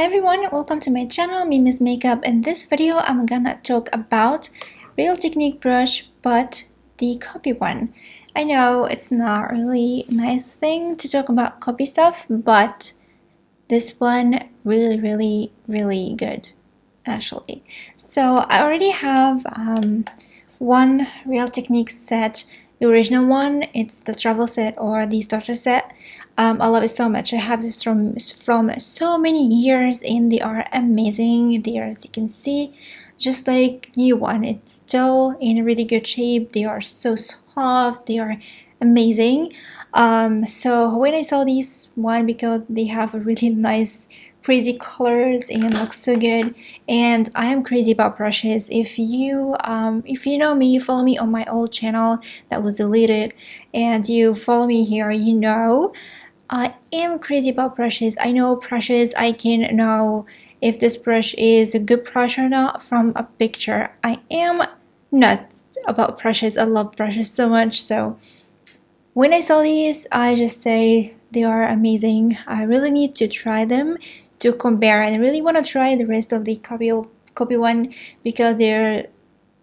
Hi everyone, welcome to my channel. My name is Makeup. In this video, I'm gonna talk about Real Technique brush, but the copy one. I know it's not really a nice thing to talk about copy stuff, but this one really good actually. So I already have one Real Technique set, the original one. It's the travel set or the starter set. I love it so much. I have this from so many years and they are amazing. They are, as you can see, just like new one. It's still in a really good shape. They are so soft. They are amazing. So when I saw this one, because they have a really nice crazy colors and looks so good, and I am crazy about brushes. If you know me, you follow me on my old channel that was deleted, and you follow me here, you know I am crazy about brushes. I know brushes. I can know if this brush is a good brush or not from a picture. I am nuts about brushes. I love brushes so much. So when I saw these, I just say they are amazing. I really need to try them to compare, and I really want to try the rest of the copy one because they're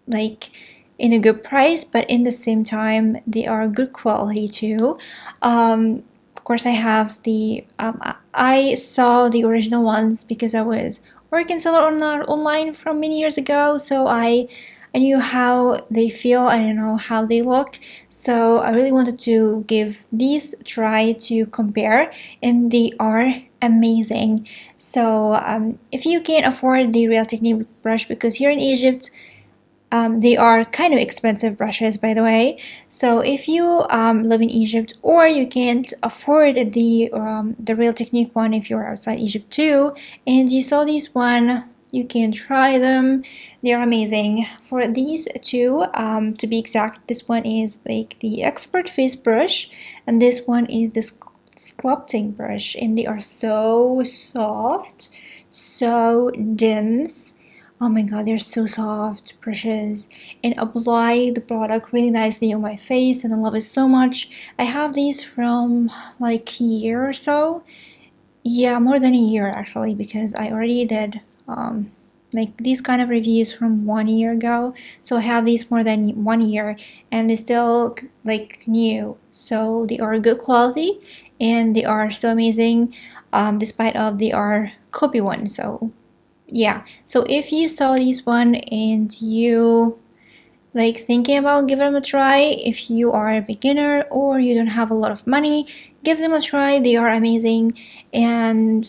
like in a good price, but in the same time they are good quality too. Of course, I have the I saw the original ones because I was working seller online from many years ago, so I knew how they feel. I don't know how they look, so I really wanted to give these a try to compare, and they are amazing. So if you can't afford the Real Technique brush, because here in Egypt they are kind of expensive brushes, by the way. So if you live in Egypt, or you can't afford the Real Technique one if you're outside Egypt too, and you saw this one, you can try them. They're amazing. For these two, to be exact, this one is like the Expert Face brush, and this one is the sculpting brush, and they are so soft, so dense. Oh my god, they're so soft brushes, and apply the product really nicely on my face, and I love it so much. I have these from like a year or so. Yeah, more than a year actually, because I already did like these kind of reviews from 1 year ago. So I have these more than 1 year, and they still like new. So they are good quality, and they are so amazing, despite of they are copy one. So yeah, so if you saw this one and you like thinking about giving them a try, if you are a beginner or you don't have a lot of money, give them a try. They are amazing, and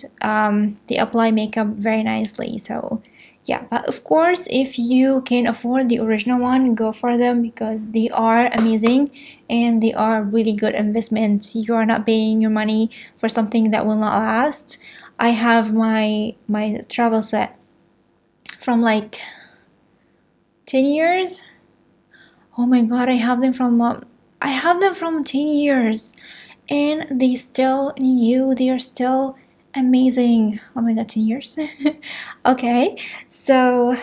they apply makeup very nicely. So yeah, but of course if you can afford the original one, go for them because they are amazing and they are really good investment. You are not paying your money for something that will not last. I have my travel set from like 10 years. Oh my god, I have them from 10 years, and they still new. They are still amazing. Oh my god, 10 years. Okay, so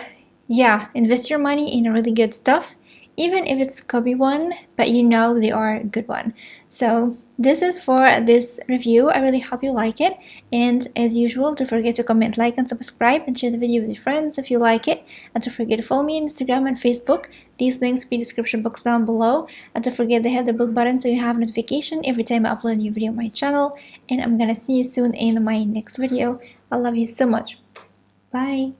yeah, invest your money in really good stuff, even if it's copy one, but you know they are a good one. So this is for this review. I really hope you like it, and as usual, don't forget to comment, like, and subscribe, and share the video with your friends if you like it, and don't forget to follow me on Instagram and Facebook. These links will be in the description box down below, and don't forget to hit the bell button so you have notification every time I upload a new video on my channel. And I'm gonna see you soon in my next video. I love you so much. Bye.